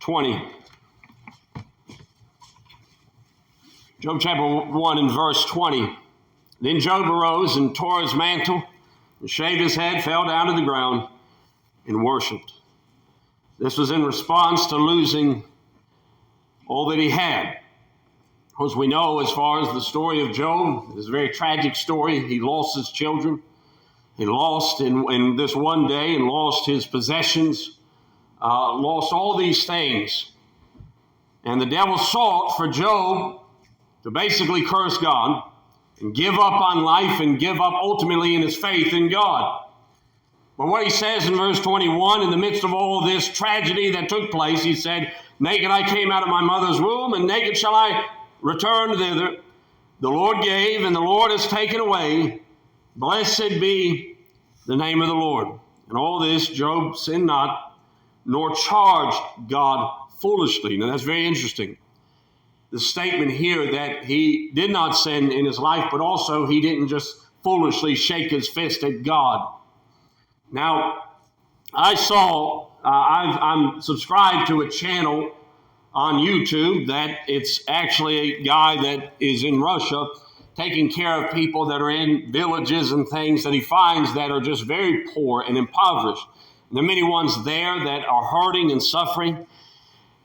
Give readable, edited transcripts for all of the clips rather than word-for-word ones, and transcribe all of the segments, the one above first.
20. Job chapter 1 and verse 20. Then Job arose and tore his mantle, and shaved his head, fell down to the ground, and worshiped. This was in response to losing all that he had. Of course, we know as far as the story of Job, it's a very tragic story. He lost his children. He lost in this one day and lost his possessions, lost all these things. And the devil sought for Job to basically curse God and give up on life and give up ultimately in his faith in God. But what he says in verse 21, in the midst of all this tragedy that took place, he said, naked I came out of my mother's womb, and naked shall I return thither. The Lord gave, and the Lord has taken away. Blessed be the name of the Lord. And all this, Job sinned not, nor charged God foolishly. Now that's very interesting. The statement here that he did not sin in his life, but also he didn't just foolishly shake his fist at God. Now, I saw, I'm subscribed to a channel on YouTube that it's actually a guy that is in Russia taking care of people that are in villages and things that he finds that are just very poor and impoverished. And there are many ones there that are hurting and suffering.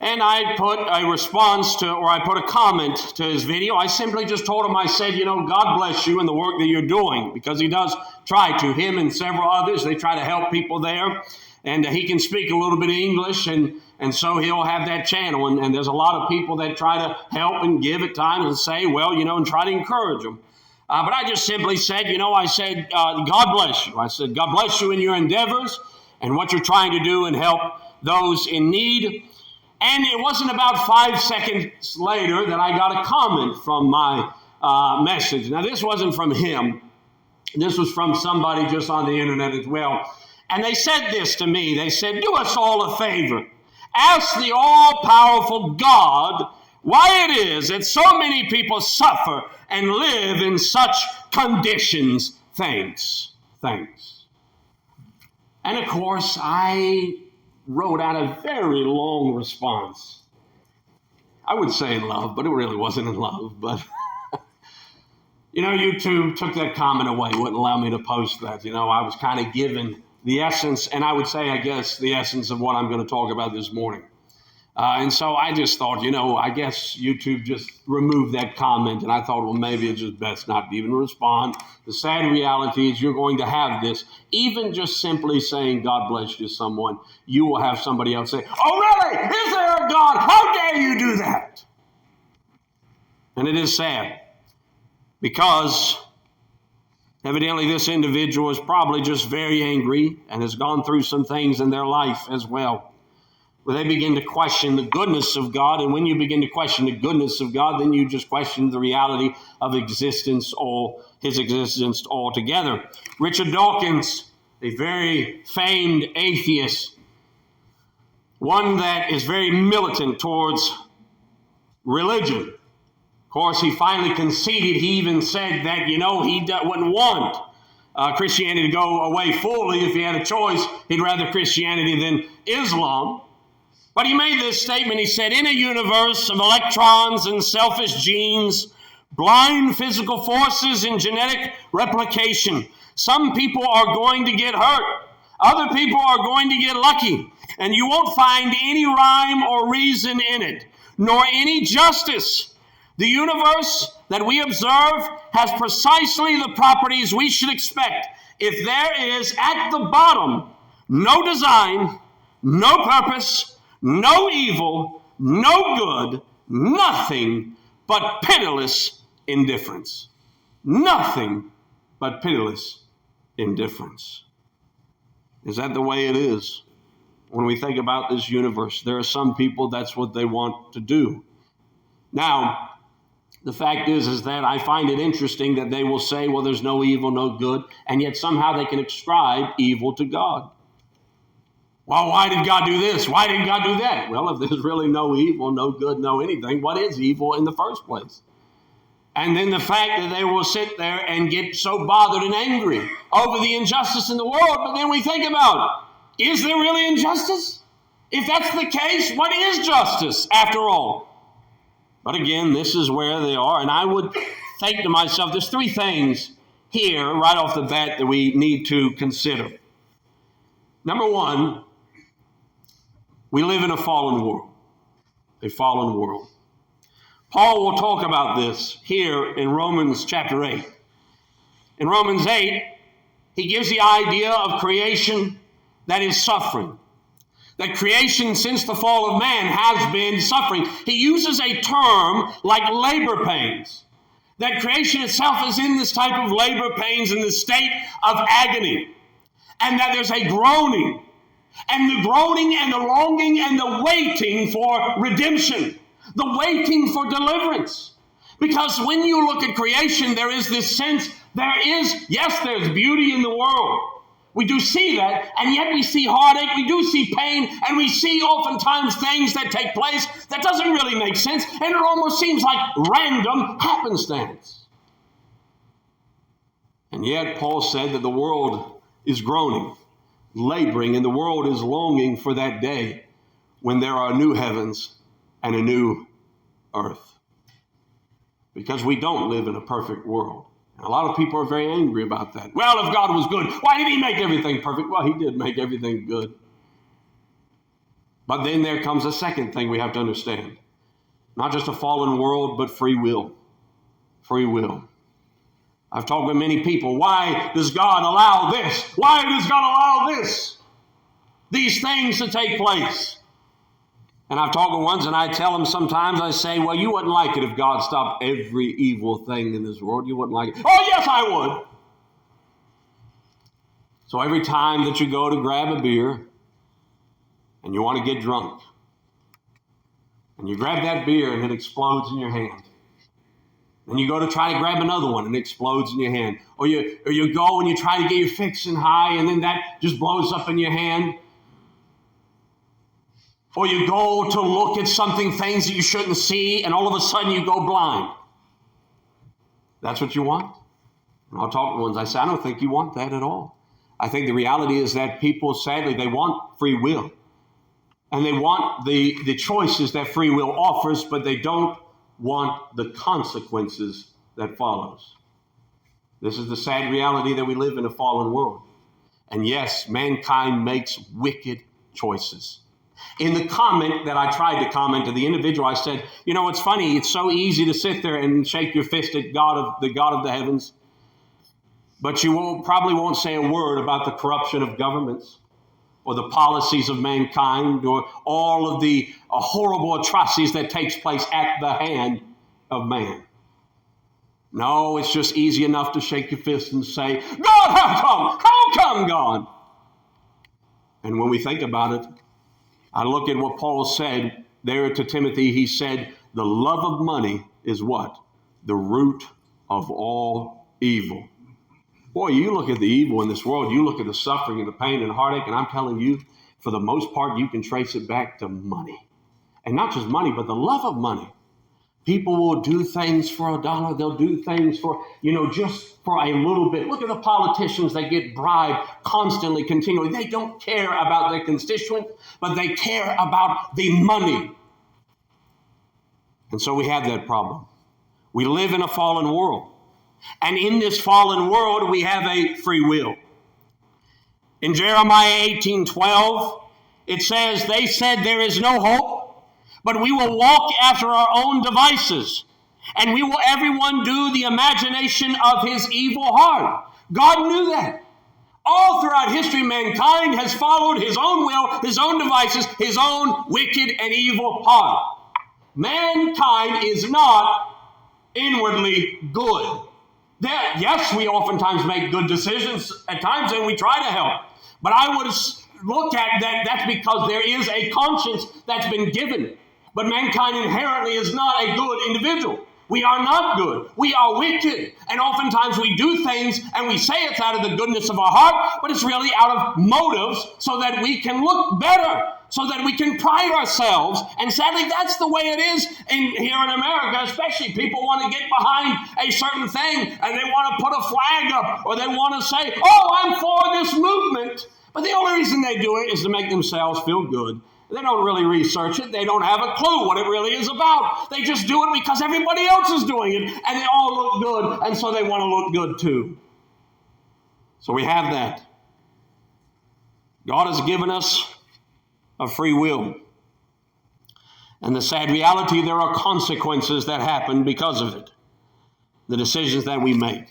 And I put a response to, or I put a comment to his video. I simply just told him, I said, God bless you in the work that you're doing, because he does try to, him and several others, they try to help people there. And he can speak a little bit of English, and so he'll have that channel. And there's a lot of people that try to help and give at times and say, well, and try to encourage them. But I just simply said, I said, God bless you. I said, God bless you in your endeavors and what you're trying to do and help those in need. And it wasn't about 5 seconds later that I got a comment from my message. Now, this wasn't from him. This was from somebody just on the internet as well. And they said this to me. They said, do us all a favor. Ask the all-powerful God why it is that so many people suffer and live in such conditions. Thanks. And of course, I wrote out a very long response. I would say in love, but it really wasn't in love. But, YouTube took that comment away, wouldn't allow me to post that. I was kind of given the essence, and I would say, I guess, the essence of what I'm going to talk about this morning. And so I just thought, I guess YouTube just removed that comment. And I thought, well, maybe it's just best not to even respond. The sad reality is you're going to have this. Even just simply saying, God bless you, someone, you will have somebody else say, oh, really? Is there a God? How dare you do that? And it is sad, because evidently this individual is probably just very angry and has gone through some things in their life as well, where they begin to question the goodness of God. And when you begin to question the goodness of God, then you just question the reality of existence, or his existence altogether. Richard Dawkins, a very famed atheist, one that is very militant towards religion. Of course, he finally conceded. He even said that, he wouldn't want Christianity to go away fully. If he had a choice, he'd rather Christianity than Islam. But he made this statement. He said, in a universe of electrons and selfish genes, blind physical forces and genetic replication, some people are going to get hurt. Other people are going to get lucky. And you won't find any rhyme or reason in it, nor any justice. The universe that we observe has precisely the properties we should expect if there is at the bottom no design, no purpose, no evil, no good, nothing but pitiless indifference. Nothing but pitiless indifference. Is that the way it is? When we think about this universe, there are some people that's what they want to do. Now, the fact is that I find it interesting that they will say, well, there's no evil, no good, and yet somehow they can ascribe evil to God. Well, why did God do this? Why did God do that? Well, if there's really no evil, no good, no anything, what is evil in the first place? And then the fact that they will sit there and get so bothered and angry over the injustice in the world, but then we think about, is there really injustice? If that's the case, what is justice after all? But again, this is where they are. And I would think to myself, there's three things here right off the bat that we need to consider. Number one, we live in a fallen world. A fallen world. Paul will talk about this here in Romans chapter 8. In Romans 8, he gives the idea of creation that is suffering. That creation since the fall of man has been suffering. He uses a term like labor pains. That creation itself is in this type of labor pains, in the state of agony. And that there's a groaning. And the groaning and the longing and the waiting for redemption. The waiting for deliverance. Because when you look at creation, there is this sense, there's beauty in the world. We do see that, and yet we see heartache, we do see pain, and we see oftentimes things that take place that doesn't really make sense, and it almost seems like random happenstance. And yet Paul said that the world is groaning, laboring, and the world is longing for that day when there are new heavens and a new earth. Because we don't live in a perfect world. A lot of people are very angry about that. Well, if God was good, why did he make everything perfect? Well, he did make everything good. But then there comes a second thing we have to understand. Not just a fallen world, but free will. Free will. I've talked with many people. Why does God allow this? Why does God allow this? These things to take place. And I've talked with ones, and I tell them sometimes, I say, well, you wouldn't like it if God stopped every evil thing in this world. You wouldn't like it. Oh, yes, I would. So every time that you go to grab a beer and you want to get drunk, and you grab that beer and it explodes in your hand, and you go to try to grab another one and it explodes in your hand, or you go and you try to get your fix and high, and then that just blows up in your hand. Or you go to look at things that you shouldn't see, and all of a sudden you go blind. That's what you want? And I'll talk to ones, I say, I don't think you want that at all. I think the reality is that people, sadly, they want free will. And they want the choices that free will offers, but they don't want the consequences that follows. This is the sad reality that we live in a fallen world. And yes, mankind makes wicked choices. In the comment that I tried to comment to the individual, I said, you know, it's funny. It's so easy to sit there and shake your fist at the God of the heavens. But you probably won't say a word about the corruption of governments or the policies of mankind or all of the horrible atrocities that takes place at the hand of man. No, it's just easy enough to shake your fist and say, God, how come? How come, God? And when we think about it, I look at what Paul said there to Timothy. He said, the love of money is what? The root of all evil. Boy, you look at the evil in this world, you look at the suffering and the pain and heartache, and I'm telling you, for the most part, you can trace it back to money. And not just money, but the love of money. People will do things for $1. They'll do things for, just for a little bit. Look at the politicians. They get bribed constantly, continually. They don't care about their constituent, but they care about the money. And so we have that problem. We live in a fallen world. And in this fallen world, we have a free will. In Jeremiah 18:12, it says, they said there is no hope, but we will walk after our own devices, and we will everyone do the imagination of his evil heart. God knew that. All throughout history, mankind has followed his own will, his own devices, his own wicked and evil heart. Mankind is not inwardly good. Yes, we oftentimes make good decisions at times, and we try to help. But I would look at that's because there is a conscience that's been given. But mankind inherently is not a good individual. We are not good. We are wicked. And oftentimes we do things and we say it's out of the goodness of our heart, but it's really out of motives so that we can look better, so that we can pride ourselves. And sadly, that's the way it is here in America, especially. People want to get behind a certain thing and they want to put a flag up, or they want to say, oh, I'm for this movement. But the only reason they do it is to make themselves feel good They don't really research it. They don't have a clue what it really is about. They just do it because everybody else is doing it, and they all look good, and so they want to look good too. So we have that. God has given us a free will. And the sad reality, there are consequences that happen because of it. The decisions that we make.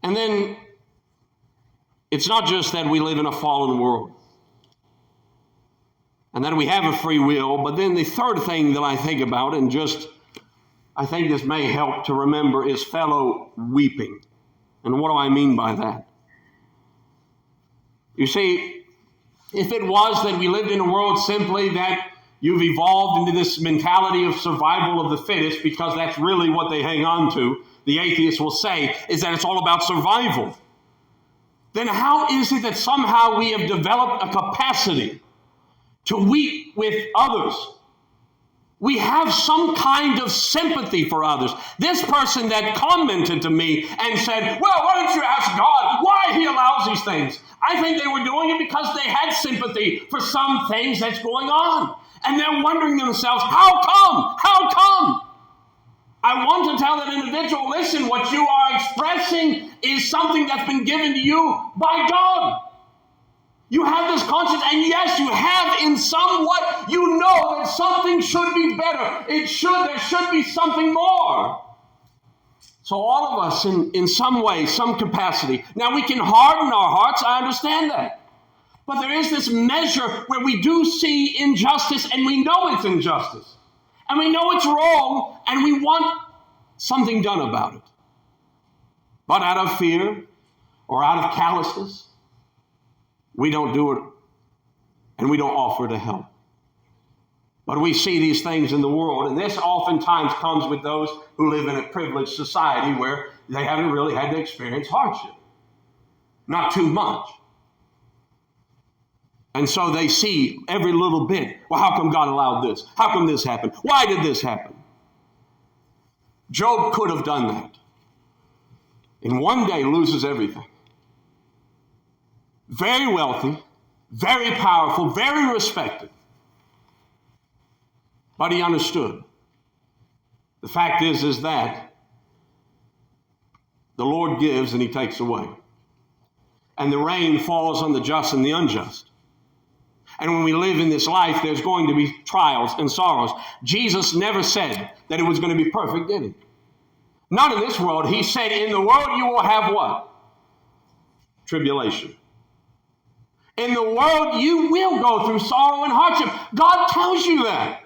And then, it's not just that we live in a fallen world and that we have a free will, but then the third thing that I think about, and just I think this may help to remember, is fellow weeping. And what do I mean by that? You see, if it was that we lived in a world simply that you've evolved into this mentality of survival of the fittest, because that's really what they hang on to, the atheists will say, is that it's all about survival. Then how is it that somehow we have developed a capacity to weep with others? We have some kind of sympathy for others. This person that commented to me and said, well, why don't you ask God why he allows these things? I think they were doing it because they had sympathy for some things that's going on. And they're wondering themselves, how come? How come? I want to tell that individual, listen, what you are expressing is something that's been given to you by God. You have this conscience, and yes, you have in somewhat, you know that something should be better. There should be something more. So all of us, in some way, some capacity. Now, we can harden our hearts, I understand that. But there is this measure where we do see injustice, and we know it's injustice. And we know it's wrong, and we want something done about it. But out of fear or out of callousness, we don't do it, and we don't offer to help. But we see these things in the world, and this oftentimes comes with those who live in a privileged society where they haven't really had to experience hardship. Not too much. And so they see every little bit. Well, how come God allowed this? How come this happened? Why did this happen? Job could have done that. In one day loses everything. Very wealthy, very powerful, very respected. But he understood. The fact is that the Lord gives and he takes away. And the rain falls on the just and the unjust. And when we live in this life, there's going to be trials and sorrows. Jesus never said that it was going to be perfect, did he? Not in this world. He said, in the world you will have what? Tribulation. In the world you will go through sorrow and hardship. God tells you that.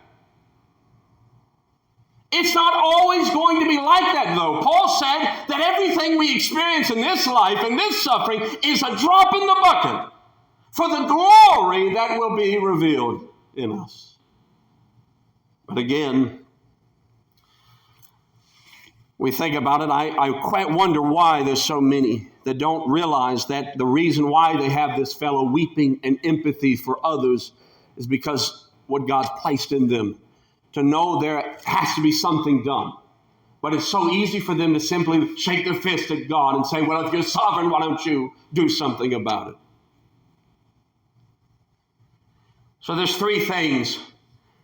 It's not always going to be like that, though. Paul said that everything we experience in this life and this suffering is a drop in the bucket for the glory that will be revealed in us. But again, we think about it, I quite wonder why there's so many that don't realize that the reason why they have this fellow weeping and empathy for others is because what God's placed in them. To know there has to be something done. But it's so easy for them to simply shake their fist at God and say, well, if you're sovereign, why don't you do something about it? So there's three things.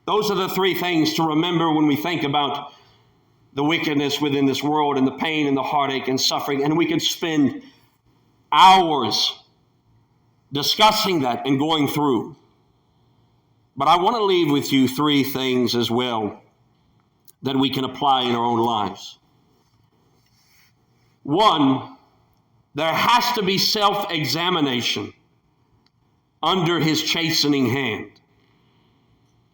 Those are the three things to remember when we think about the wickedness within this world and the pain and the heartache and suffering. And we could spend hours discussing that and going through. But I want to leave with you three things as well that we can apply in our own lives. One, there has to be self-examination under his chastening hand.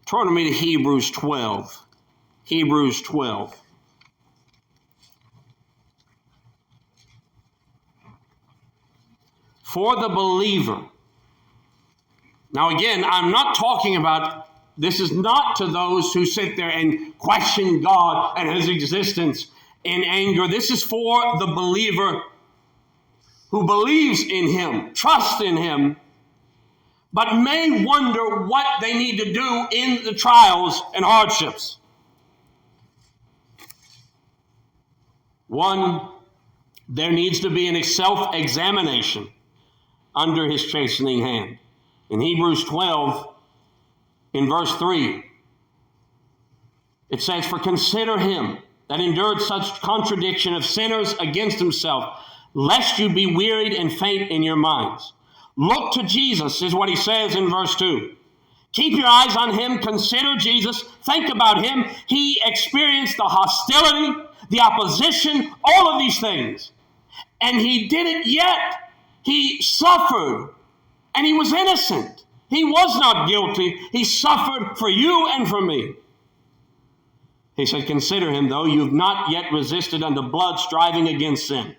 Turn to me to Hebrews 12. Hebrews 12. For the believer. Now again, I'm not talking about, this is not to those who sit there and question God and his existence in anger. This is for the believer who believes in him, trusts in him, but may wonder what they need to do in the trials and hardships. One, there needs to be a self-examination under his chastening hand. In Hebrews 12, in verse 3, it says, "For consider him that endured such contradiction of sinners against himself, lest you be wearied and faint in your minds." Look to Jesus, is what he says in verse 2. Keep your eyes on him. Consider Jesus. Think about him. He experienced the hostility, the opposition, all of these things. And he did it yet. He suffered. And he was innocent. He was not guilty. He suffered for you and for me. He said, consider him, though you've not yet resisted unto blood, striving against sin.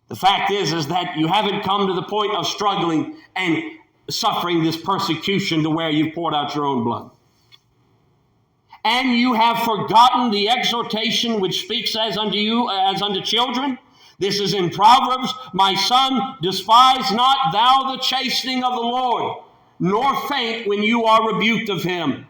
The fact is that you haven't come to the point of struggling and suffering this persecution to where you've poured out your own blood. And you have forgotten the exhortation which speaks as unto you, as unto children. This is in Proverbs, "My son, despise not thou the chastening of the Lord, nor faint when you are rebuked of him.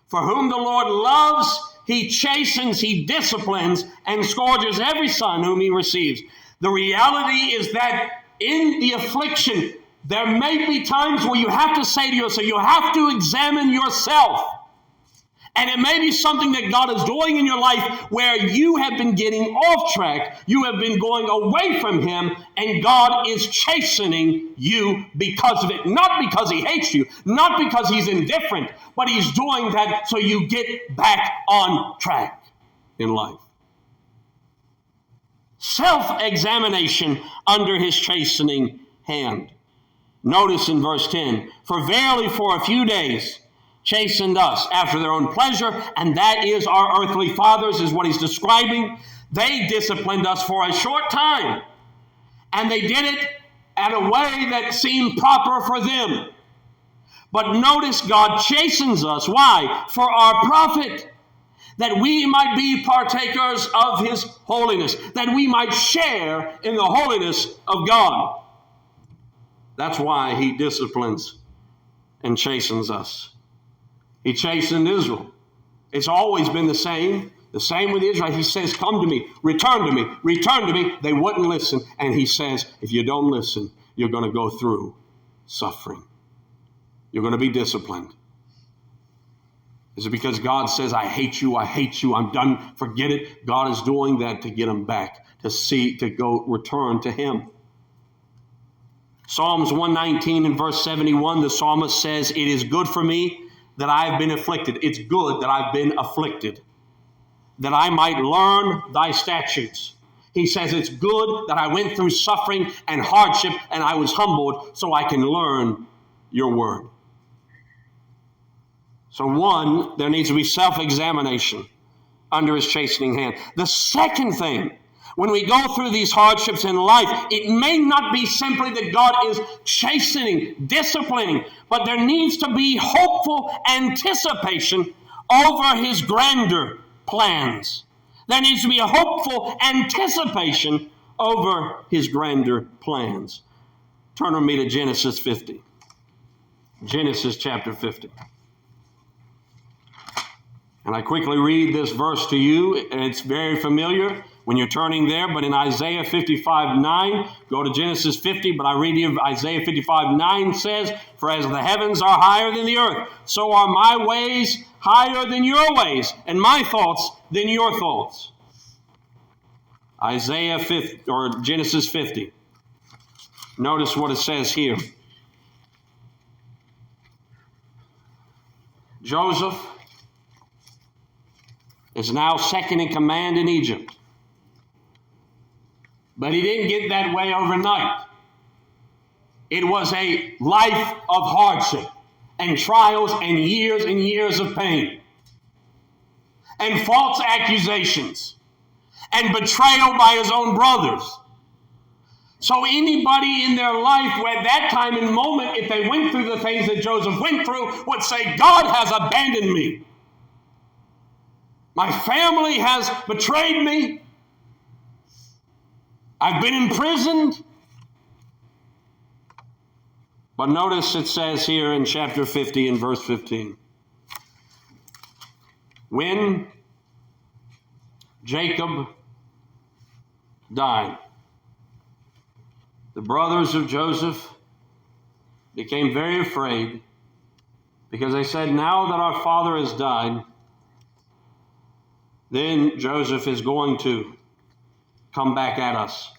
For whom the Lord loves, he chastens, he disciplines, and scourges every son whom he receives." The reality is that in the affliction, there may be times where you have to say to yourself, you have to examine yourself. And it may be something that God is doing in your life where you have been getting off track. You have been going away from him, and God is chastening you because of it. Not because he hates you, not because he's indifferent, but he's doing that so you get back on track in life. Self-examination under his chastening hand. Notice in verse 10, "For verily for a few days chastened us after their own pleasure," and that is our earthly fathers, is what he's describing. They disciplined us for a short time, and they did it in a way that seemed proper for them. But notice God chastens us. Why? For our profit, that we might be partakers of his holiness, that we might share in the holiness of God. That's why he disciplines and chastens us. He chastened Israel. It's always been the same with Israel. He says, come to me, return to me, return to me. They wouldn't listen. And he says, if you don't listen, you're going to go through suffering. You're going to be disciplined. Is it because God says, I hate you, I'm done, forget it? God is doing that to get them back, to go return to him. Psalms 119 and verse 71, the psalmist says, "It is good for me that I have been afflicted." It's good that I've been afflicted, that I might learn thy statutes. He says it's good that I went through suffering and hardship and I was humbled so I can learn your word. So one, there needs to be self-examination under his chastening hand. The second thing, when we go through these hardships in life, it may not be simply that God is chastening, disciplining, but there needs to be hopeful anticipation over his grander plans. There needs to be a hopeful anticipation over his grander plans. Turn with me to Genesis 50. Genesis chapter 50. And I quickly read this verse to you, and it's very familiar when you're turning there, but in Isaiah 55:9, go to Genesis 50, but I read you Isaiah 55:9 says, "For as the heavens are higher than the earth, so are my ways higher than your ways, and my thoughts than your thoughts." Isaiah 50, or Genesis 50. Notice what it says here. Joseph is now second in command in Egypt. But he didn't get that way overnight. It was a life of hardship and trials and years of pain and false accusations and betrayal by his own brothers. So anybody in their life where at that time and moment, if they went through the things that Joseph went through, would say, God has abandoned me. My family has betrayed me. I've been imprisoned. But notice it says here in chapter 50 and verse 15. When Jacob died, the brothers of Joseph became very afraid because they said, now that our father has died, then Joseph is going to come back at us.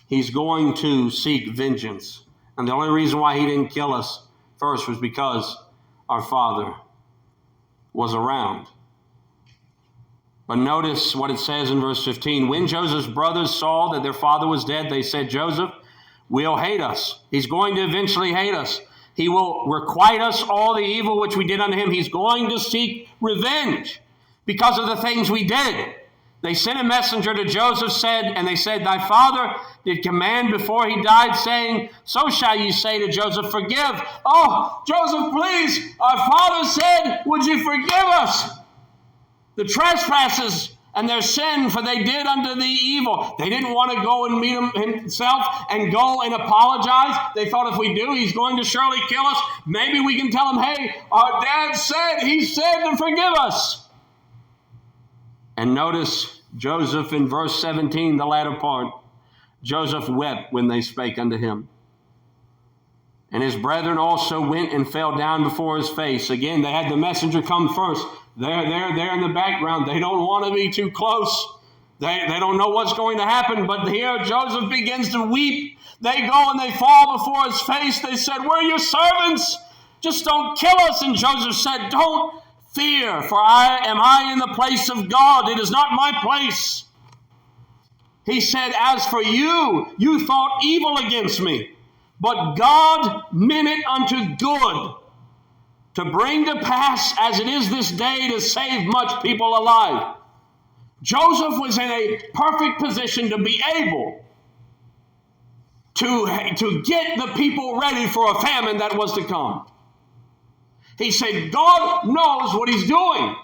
He's going to seek vengeance. And the only reason why he didn't kill us first was because our father was around. But notice what it says in verse 15. When Joseph's brothers saw that their father was dead, they said, Joseph will hate us. He's going to eventually hate us. He will requite us all the evil which we did unto him. He's going to seek revenge because of the things we did. They sent a messenger to Joseph, and they said, thy father did command before he died, saying, so shall you say to Joseph, forgive. Oh, Joseph, please, our father said, would you forgive us the trespasses and their sin, for they did unto thee evil. They didn't want to go and meet him himself and go and apologize. They thought if we do, he's going to surely kill us. Maybe we can tell him, hey, our dad said, he said to forgive us. And notice Joseph in verse 17, the latter part. Joseph wept when they spake unto him. And his brethren also went and fell down before his face. Again, they had the messenger come first. They're in the background. They don't want to be too close. They don't know what's going to happen. But here Joseph begins to weep. They go and they fall before his face. They said, we're your servants. Just don't kill us. And Joseph said, don't fear, for I am in the place of God. It is not my place. He said, as for you, you thought evil against me, but God meant it unto good, to bring to pass as it is this day to save much people alive. Joseph was in a perfect position to be able to get the people ready for a famine that was to come. He said, God knows what he's doing.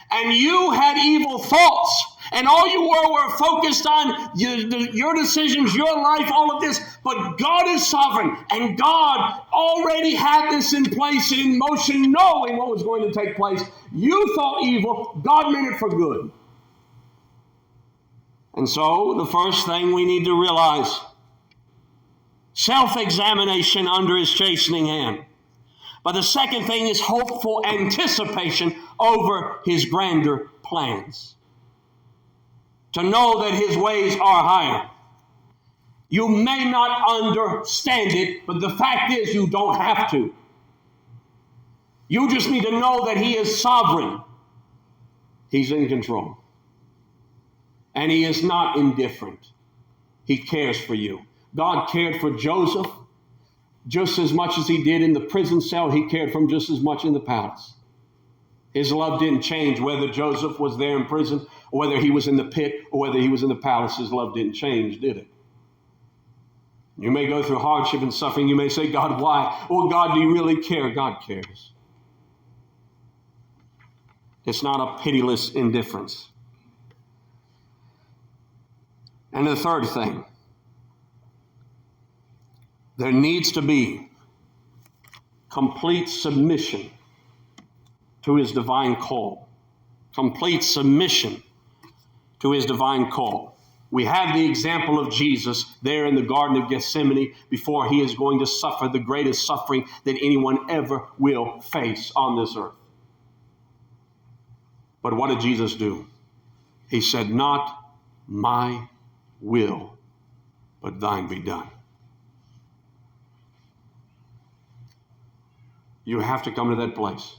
And you had evil thoughts. And all you were focused on your decisions, your life, all of this. But God is sovereign. And God already had this in place, in motion, knowing what was going to take place. You thought evil. God meant it for good. And so the first thing we need to realize, self-examination under his chastening hand. But the second thing is hopeful anticipation over his grander plans. To know that his ways are higher. You may not understand it, but the fact is you don't have to. You just need to know that he is sovereign. He's in control. And he is not indifferent. He cares for you. God cared for Joseph just as much as he did in the prison cell. He cared for him just as much in the palace. His love didn't change whether Joseph was there in prison or whether he was in the pit or whether he was in the palace. His love didn't change, did it? You may go through hardship and suffering. You may say, God, why? Well, God, do you really care? God cares. It's not a pitiless indifference. And the third thing, there needs to be complete submission to his divine call. Complete submission to his divine call. We have the example of Jesus there in the Garden of Gethsemane before he is going to suffer the greatest suffering that anyone ever will face on this earth. But what did Jesus do? He said, not my will, but thine be done. You have to come to that place.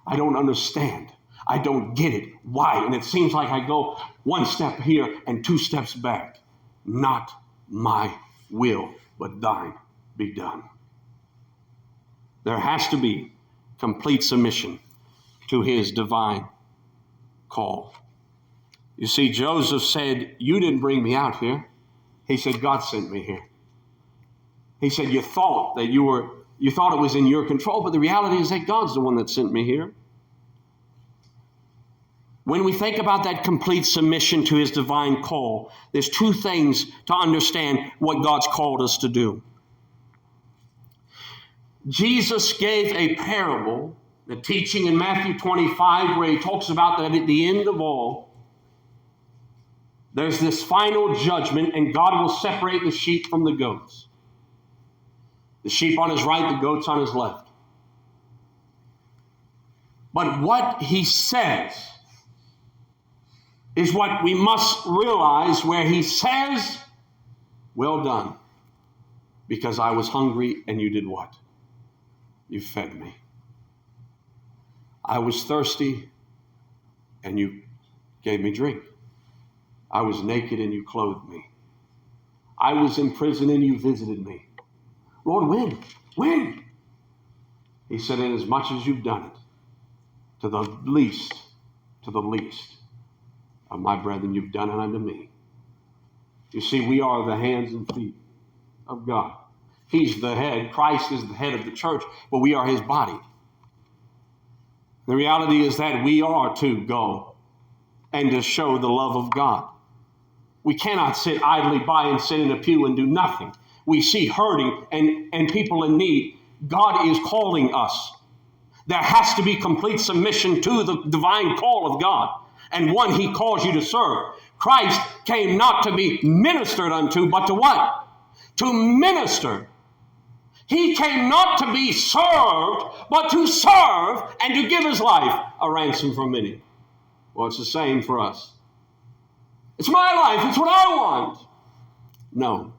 I don't understand. I don't get it. Why? And it seems like I go one step here and two steps back. Not my will, but thine be done. There has to be complete submission to his divine call. You see, Joseph said, you didn't bring me out here. He said, God sent me here. He said, you thought it was in your control, but the reality is that God's the one that sent me here. When we think about that complete submission to his divine call, there's two things to understand what God's called us to do. Jesus gave a parable, the teaching in Matthew 25, where he talks about that at the end of all, there's this final judgment, and God will separate the sheep from the goats. The sheep on his right, the goats on his left. But what he says is what we must realize, where he says, well done, because I was hungry and you did what? You fed me. I was thirsty and you gave me drink. I was naked and you clothed me. I was in prison and you visited me. Lord, when? When? He said, in as much as you've done it, to the least of my brethren, you've done it unto me. You see, we are the hands and feet of God. He's the head. Christ is the head of the church, but we are his body. The reality is that we are to go and to show the love of God. We cannot sit idly by and sit in a pew and do nothing. We see hurting and people in need. God is calling us. There has to be complete submission to the divine call of God, and one he calls you to serve. Christ came not to be ministered unto, but to what? To minister. He came not to be served, but to serve and to give his life a ransom for many. Well, it's the same for us. It's my life. It's what I want. No.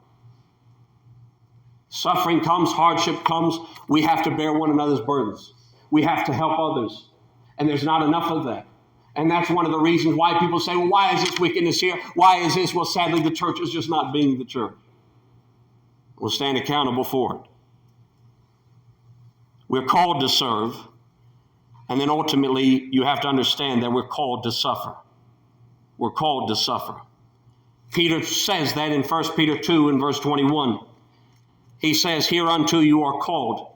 Suffering comes, hardship comes. We have to bear one another's burdens. We have to help others. And there's not enough of that. And that's one of the reasons why people say, well, why is this wickedness here? Why is this? Well, sadly, the church is just not being the church. We'll stand accountable for it. We're called to serve. And then ultimately, you have to understand that we're called to suffer. We're called to suffer. Peter says that in 1 Peter 2 and verse 21. He says, hereunto you are called,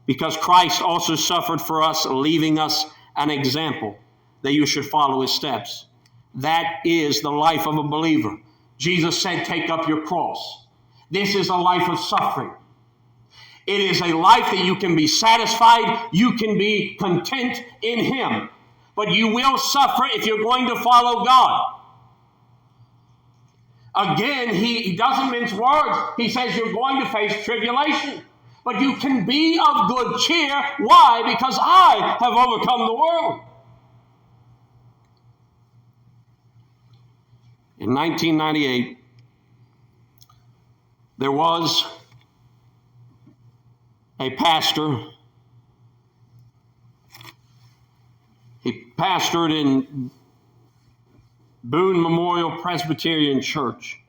because Christ also suffered for us, leaving us an example that you should follow his steps. That is the life of a believer. Jesus said, take up your cross. This is a life of suffering. It is a life that you can be satisfied, you can be content in him. But you will suffer if you're going to follow God. Again, he doesn't mince words. He says you're going to face tribulation. But you can be of good cheer. Why? Because I have overcome the world. In 1998, there was a pastor. He pastored in Boone Memorial Presbyterian Church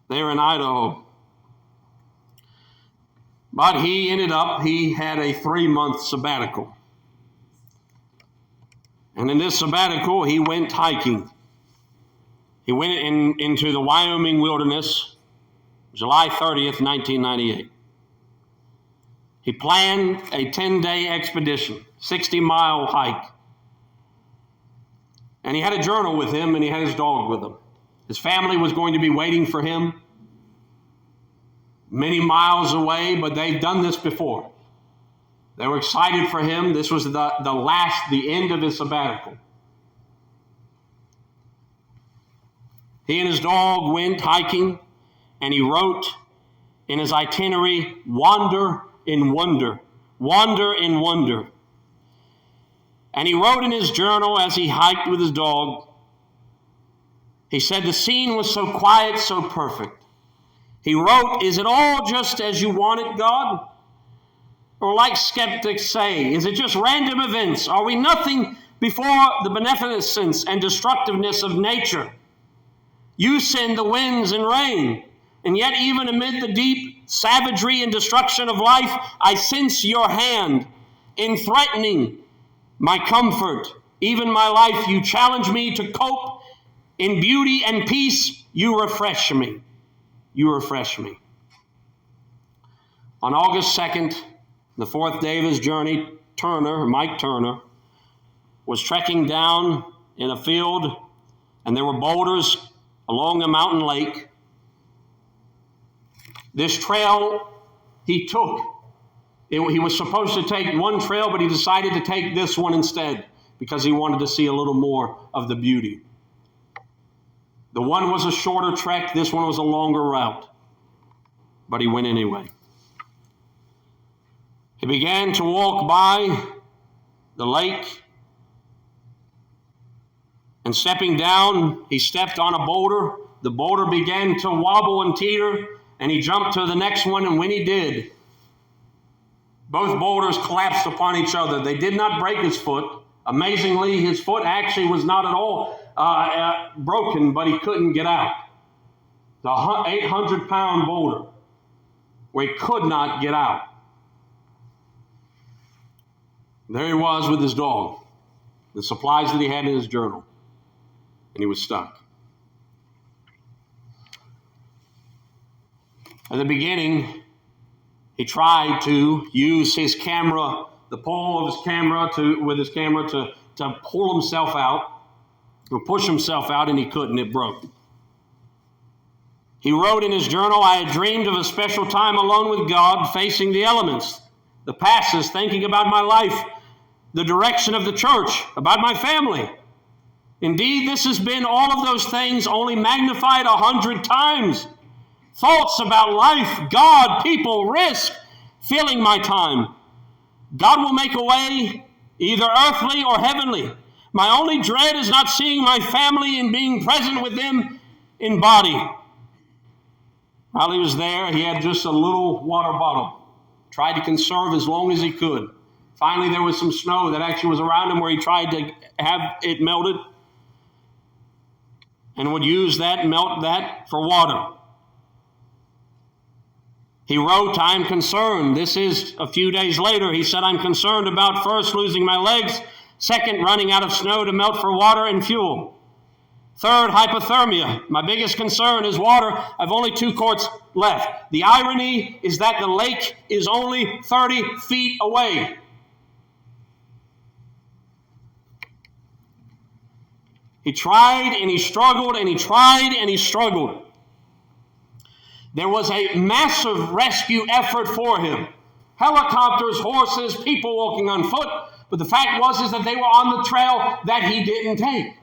there in Idaho. But he had a 3-month sabbatical. And in this sabbatical, he went hiking. He went into the Wyoming wilderness, July 30th, 1998. He planned a 10-day expedition, 60-mile hike. And he had a journal with him, and he had his dog with him. His family was going to be waiting for him many miles away, but they've done this before. They were excited for him. This was the end of his sabbatical. He and his dog went hiking, and he wrote in his itinerary, wander in wonder, wander in wonder. And he wrote in his journal as he hiked with his dog, he said, the scene was so quiet, so perfect. He wrote, is it all just as you want it, God? Or like skeptics say, is it just random events? Are we nothing before the beneficence and destructiveness of nature? You send the winds and rain, and yet even amid the deep savagery and destruction of life, I sense your hand in threatening my comfort, even my life. You challenge me to cope in beauty and peace. You refresh me. You refresh me. On August 2nd, the 4th day of his journey, Mike Turner, was trekking down in a field, and there were boulders along a mountain lake. This trail he took, he was supposed to take one trail, but he decided to take this one instead because he wanted to see a little more of the beauty. The one was a shorter trek. This one was a longer route. But he went anyway. He began to walk by the lake. And stepping down, he stepped on a boulder. The boulder began to wobble and teeter. And he jumped to the next one. And when he did, both boulders collapsed upon each other. They did not break his foot. Amazingly, his foot actually was not at all broken, but he couldn't get out. The 800-pound boulder where he could not get out. There he was with his dog, the supplies that he had in his journal, and he was stuck. At the beginning, he tried to use his camera, the pole of his camera, to pull himself out, or push himself out, and he couldn't. It broke. He wrote in his journal, I had dreamed of a special time alone with God, facing the elements, the passes, thinking about my life, the direction of the church, about my family. Indeed, this has been all of those things only magnified 100 times. Thoughts about life, God, people, risk, filling my time. God will make a way, either earthly or heavenly. My only dread is not seeing my family and being present with them in body. While he was there, he had just a little water bottle. Tried to conserve as long as he could. Finally, there was some snow that actually was around him where he tried to have it melted and would use that, melt that for water. He wrote, I am concerned. This is a few days later. He said, I'm concerned about first losing my legs, second, running out of snow to melt for water and fuel. Third, hypothermia. My biggest concern is water. I've only 2 quarts left. The irony is that the lake is only 30 feet away. He tried and he struggled and he tried and he struggled. There was a massive rescue effort for him. Helicopters, horses, people walking on foot. But the fact was that they were on the trail that he didn't take.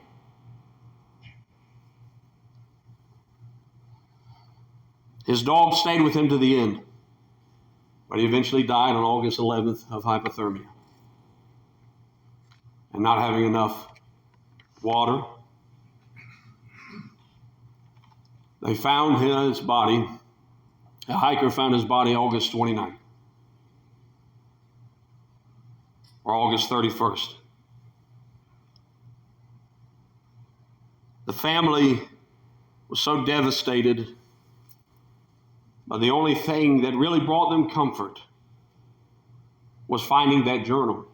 His dog stayed with him to the end. But he eventually died on August 11th of hypothermia. And not having enough water. They found his body. A hiker found his body August 29th. Or August 31st. The family was so devastated, but the only thing that really brought them comfort was finding that journal.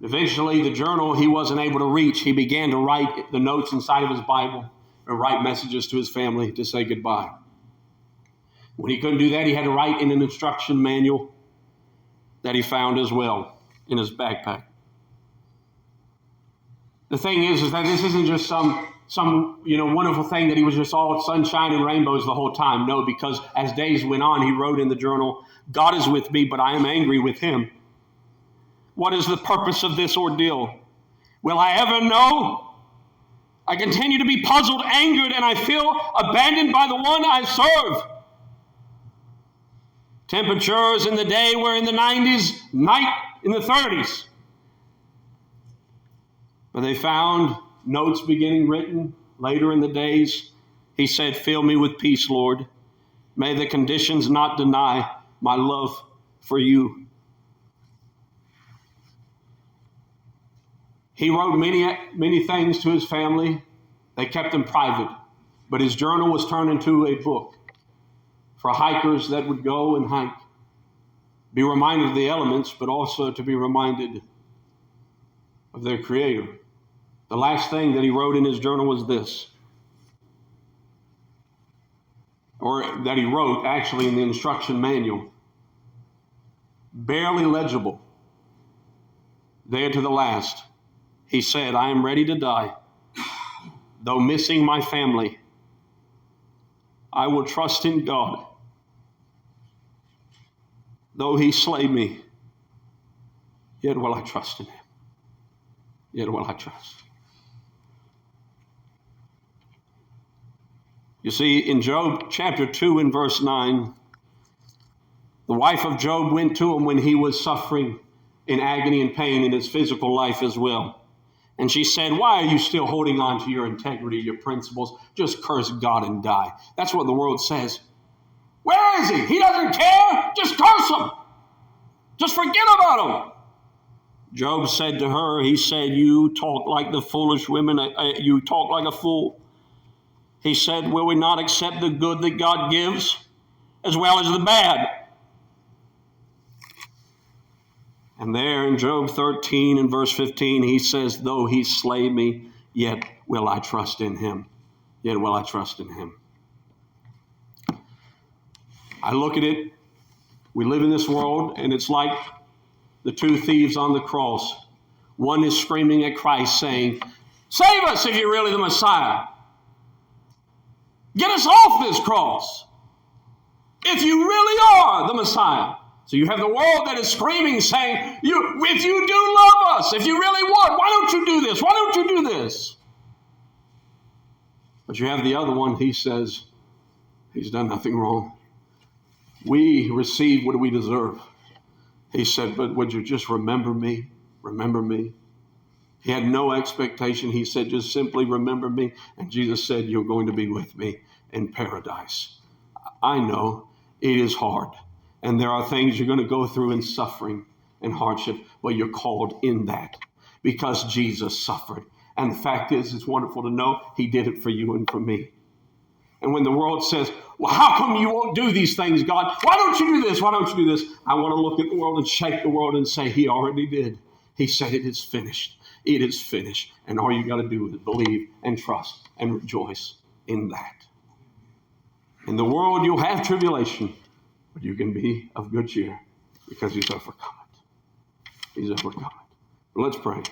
Eventually, the journal he wasn't able to reach. He began to write the notes inside of his Bible and write messages to his family to say goodbye. When he couldn't do that, he had to write in an instruction manual that he found as well in his backpack. The thing is that this isn't just some wonderful thing that he was just all sunshine and rainbows the whole time. No, because as days went on, he wrote in the journal, God is with me, but I am angry with him. What is the purpose of this ordeal? Will I ever know? I continue to be puzzled, angered, and I feel abandoned by the one I serve. Temperatures in the day were in the 90s, night in the 30s. But they found notes beginning written later in the days. He said, fill me with peace, Lord. May the conditions not deny my love for you. He wrote many things to his family. They kept them private. But his journal was turned into a book for hikers that would go and hike. Be reminded of the elements, but also to be reminded of their Creator. The last thing that he wrote in his journal was this. Or that he wrote actually in the instruction manual. Barely legible. There to the last. He said, I am ready to die. Though missing my family, I will trust in God. Though he slay me, yet will I trust in him. Yet will I trust. You see, in Job chapter 2 and verse 9, the wife of Job went to him when he was suffering in agony and pain in his physical life as well. And she said, why are you still holding on to your integrity, your principles? Just curse God and die. That's what the world says. Where is he? He doesn't care. Just curse him. Just forget about him. Job said to her, he said, you talk like the foolish women. You talk like a fool. He said, will we not accept the good that God gives as well as the bad? And there in Job 13 and verse 15, he says, though he slay me, yet will I trust in him. Yet will I trust in him. I look at it. We live in this world, and it's like the two thieves on the cross. One is screaming at Christ, saying, save us if you're really the Messiah. Get us off this cross if you really are the Messiah. So you have the world that is screaming, saying, if you do love us, if you really want, why don't you do this? Why don't you do this? But you have the other one, he says, he's done nothing wrong. We receive what we deserve. He said, but would you just remember me? Remember me. He had no expectation. He said, just simply remember me. And Jesus said, you're going to be with me in paradise. I know it is hard. And there are things you're going to go through in suffering and hardship, but you're called in that because Jesus suffered. And the fact is, it's wonderful to know he did it for you and for me. And when the world says, well, how come you won't do these things, God? Why don't you do this? Why don't you do this? I want to look at the world and shake the world and say, he already did. He said, it is finished. It is finished. And all you got to do is believe and trust and rejoice in that. In the world, you'll have tribulation, but you can be of good cheer because he's overcome it. He's overcome it. Let's pray.